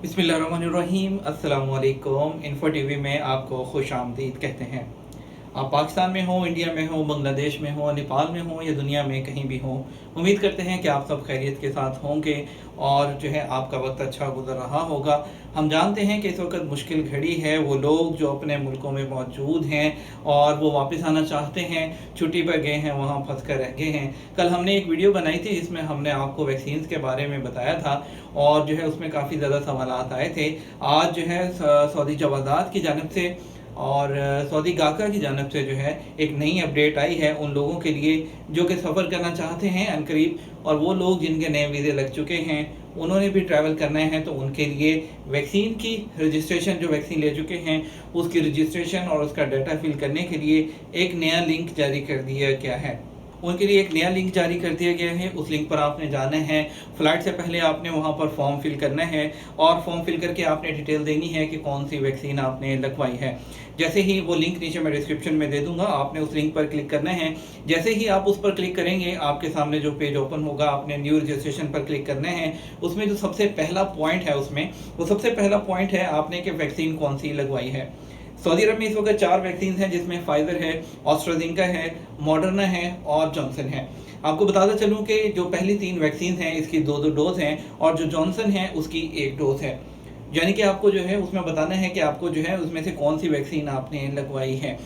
बिस्मिल्लाहिर्रहमानिर्रहीम। अस्सलाम वालेकुम। इन्फो टीवी में आपको खुश आमदीद कहते हैं। आप पाकिस्तान में हो, इंडिया में हो, बांग्लादेश में हो, नेपाल में हो या दुनिया में कहीं भी हो, उम्मीद करते हैं कि आप सब खैरियत के साथ होंगे और जो है आपका वक्त अच्छा गुजर रहा होगा। हम जानते हैं कि इस वक्त मुश्किल घड़ी है। वो लोग जो अपने मुल्कों में मौजूद हैं और वो वापस आना चाहते हैं, छुट्टी पर गए हैं, वहाँ फंस कर रह गए हैं। कल हमने एक वीडियो बनाई थी जिसमें हमने आपको वैक्सीन के बारे में बताया था और जो है उसमें काफ़ी ज़्यादा सवालात आए थे। आज जो है सऊदी जवादात की जानिब से और सऊदी गाका की जानिब से जो है एक नई अपडेट आई है उन लोगों के लिए जो कि सफ़र करना चाहते हैं अनकरीब, और वो लोग जिनके नए वीज़े लग चुके हैं, उन्होंने भी ट्रैवल करना है, तो उनके लिए वैक्सीन की रजिस्ट्रेशन, जो वैक्सीन ले चुके हैं उसकी रजिस्ट्रेशन और उसका डाटा फिल करने के लिए एक नया लिंक जारी कर दिया गया है। उनके लिए एक नया लिंक जारी कर दिया गया है। उस लिंक पर आपने जाना है। फ़्लाइट से पहले आपने वहाँ पर फॉर्म फिल करना है और फॉर्म फिल करके आपने डिटेल देनी है कि कौन सी वैक्सीन आपने लगवाई है। जैसे ही वो लिंक नीचे मैं डिस्क्रिप्शन में दे दूंगा, आपने उस लिंक पर क्लिक करना है। जैसे ही आप उस पर क्लिक करेंगे आपके सामने जो पेज ओपन होगा, आपने न्यू रजिस्ट्रेशन पर क्लिक करना है। उसमें जो सबसे पहला पॉइंट है, उसमें वो सबसे पहला पॉइंट है आपने कि वैक्सीन कौन सी लगवाई है। सऊदी अरब में इस वक्त 4 वैक्सीन हैं जिसमें फाइजर है, ऑस्ट्राजेनेका है, मॉडर्ना है और जॉनसन है। आपको बताता चलूं कि जो पहली 3 वैक्सीन हैं इसकी 2-2 डोज हैं और जो जॉनसन है उसकी 1 डोज है। यानी कि आपको जो है उसमें बताना है कि आपको जो है उसमें से कौन सी वैक्सीन आपने लगवाई है।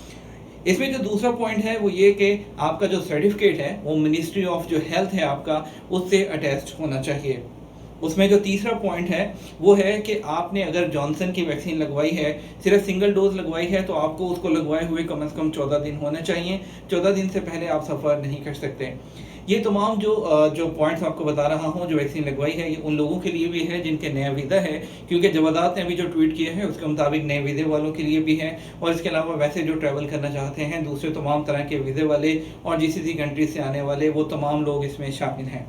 इसमें जो दूसरा पॉइंट है वो ये कि आपका जो सर्टिफिकेट है वो मिनिस्ट्री ऑफ जो हेल्थ है आपका, उससे अटैच्ड होना चाहिए। उसमें जो तीसरा पॉइंट है वो है कि आपने अगर जॉनसन की वैक्सीन लगवाई है, सिर्फ सिंगल डोज लगवाई है, तो आपको उसको लगवाए हुए कम से कम 14 दिन होने चाहिए। 14 दिन से पहले आप सफ़र नहीं कर सकते। ये तमाम जो पॉइंट्स आपको बता रहा हूँ, जो वैक्सीन लगवाई है, ये उन लोगों के लिए भी है जिनके नया वीज़ा है, क्योंकि जवादात ने अभी जो ट्वीट किया है उसके मुताबिक नए वीज़े वालों के लिए भी है और इसके अलावा वैसे जो ट्रैवल करना चाहते हैं दूसरे तमाम तरह के वीज़े वाले और जीसीसी कंट्री से आने वाले, वो तमाम लोग इसमें शामिल हैं।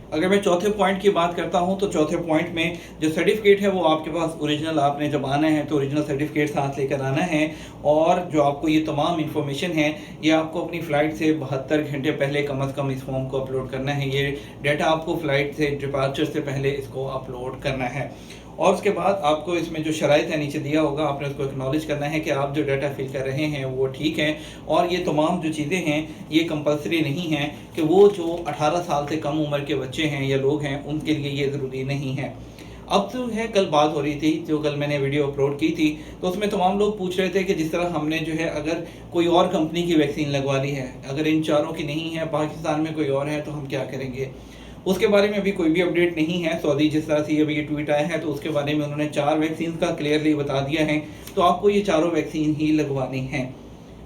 अगर मैं चौथे पॉइंट की बात करता हूं तो चौथे पॉइंट में जो सर्टिफिकेट है वो आपके पास ओरिजिनल, आपने जब आना है तो ओरिजिनल सर्टिफिकेट साथ लेकर आना है। और जो आपको ये तमाम इन्फॉर्मेशन है ये आपको अपनी फ़्लाइट से 72 घंटे पहले कम से कम इस फॉर्म को अपलोड करना है। ये डाटा आपको फ़्लाइट से डिपार्चर से पहले इसको अपलोड करना है और उसके बाद आपको इसमें जो शराइत है नीचे दिया होगा, आपने उसको एक्नॉलेज करना है कि आप जो डाटा फिल कर रहे हैं वो ठीक है। और ये तमाम जो चीज़ें हैं ये कंपलसरी नहीं हैं कि वो जो 18 साल से कम उम्र के बच्चे हैं या लोग हैं उनके लिए ये ज़रूरी नहीं है। अब तो है, कल बात हो रही थी, जो कल मैंने वीडियो अपलोड की थी तो उसमें तमाम लोग पूछ रहे थे कि जिस तरह हमने जो है अगर कोई और कंपनी की वैक्सीन लगवा ली है, अगर इन चारों की नहीं है, पाकिस्तान में कोई और है, तो हम क्या करेंगे। उसके बारे में अभी कोई भी अपडेट नहीं है। सऊदी जिस तरह से अभी ये ट्वीट आया है तो उसके बारे में उन्होंने 4 वैक्सीन का क्लियरली बता दिया है, तो आपको ये चारों वैक्सीन ही लगवानी है।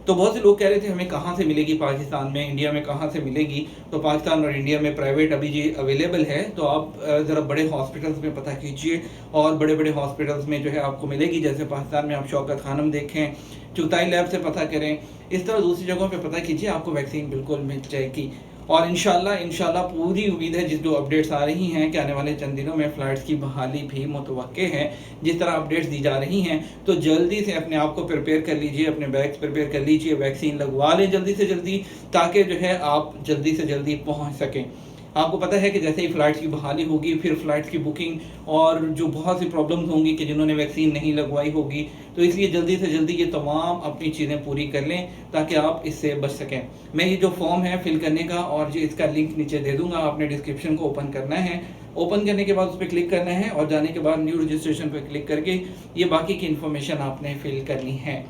तो बहुत से लोग कह रहे थे हमें कहाँ से मिलेगी पाकिस्तान में, इंडिया में कहाँ से मिलेगी। तो पाकिस्तान और इंडिया में प्राइवेट अभी जी अवेलेबल है, तो आप ज़रा बड़े हॉस्पिटल्स में पता कीजिए और बड़े बड़े हॉस्पिटल्स में जो है आपको मिलेगी। जैसे पाकिस्तान में आप शौकत खानम देखें, चुगताई लैब से पता करें, इस तरह दूसरी जगहों पे पता कीजिए, आपको वैक्सीन बिल्कुल मिल जाएगी। और इंशाल्लाह पूरी उम्मीद है, जिस जो अपडेट्स आ रही हैं कि आने वाले चंद दिनों में फ़्लाइट्स की बहाली भी मुतवक्के है। जिस तरह अपडेट्स दी जा रही हैं तो जल्दी से अपने आप को प्रिपेयर कर लीजिए, अपने बैग्स प्रिपेयर कर लीजिए, वैक्सीन लगवा लें जल्दी से जल्दी, ताकि जो है आप जल्दी से जल्दी पहुँच सकें। आपको पता है कि जैसे ही फ़्लाइट्स की बहाली होगी फिर फ़्लाइट्स की बुकिंग और जो बहुत सी प्रॉब्लम्स होंगी कि जिन्होंने वैक्सीन नहीं लगवाई होगी, तो इसलिए जल्दी से जल्दी ये तमाम अपनी चीज़ें पूरी कर लें ताकि आप इससे बच सकें। मैं ये जो फॉर्म है फिल करने का और जो इसका लिंक नीचे दे दूंगा, आपने डिस्क्रिप्शन को ओपन करना है। ओपन करने के बाद उस पर क्लिक करना है और जाने के बाद न्यू रजिस्ट्रेशन पर क्लिक करके ये बाकी की इन्फॉर्मेशन आपने फिल करनी है,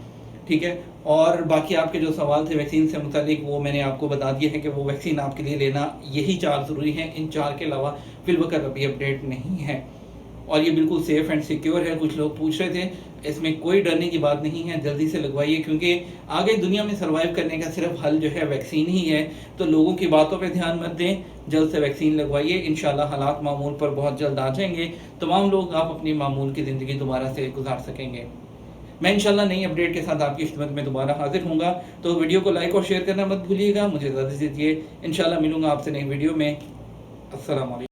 ठीक है। और बाकी आपके जो सवाल थे वैक्सीन से मुतालिक, वो मैंने आपको बता दिया है कि वो वैक्सीन आपके लिए लेना यही 4 ज़रूरी हैं। इन 4 के अलावा फिलवक्त अभी अपडेट नहीं है और ये बिल्कुल सेफ़ एंड सिक्योर है। कुछ लोग पूछ रहे थे, इसमें कोई डरने की बात नहीं है, जल्दी से लगवाइए, क्योंकि आगे दुनिया में सर्वाइव करने का सिर्फ हल जो है वैक्सीन ही है। तो लोगों की बातों पे ध्यान मत दें, जल्द से वैक्सीन लगवाइए। इंशाल्लाह हालात मामूल पर बहुत जल्द आ जाएंगे, तमाम लोग आप अपनी मामूल की ज़िंदगी दोबारा से गुजार सकेंगे। मैं इंशाल्लाह नई अपडेट के साथ आपकी खिदमत में दोबारा हाजिर होऊंगा। तो वीडियो को लाइक और शेयर करना मत भूलिएगा। मुझे इजाज़त दीजिए, इंशाल्लाह मिलूंगा आपसे नई वीडियो में। अस्सलाम वालेकुम।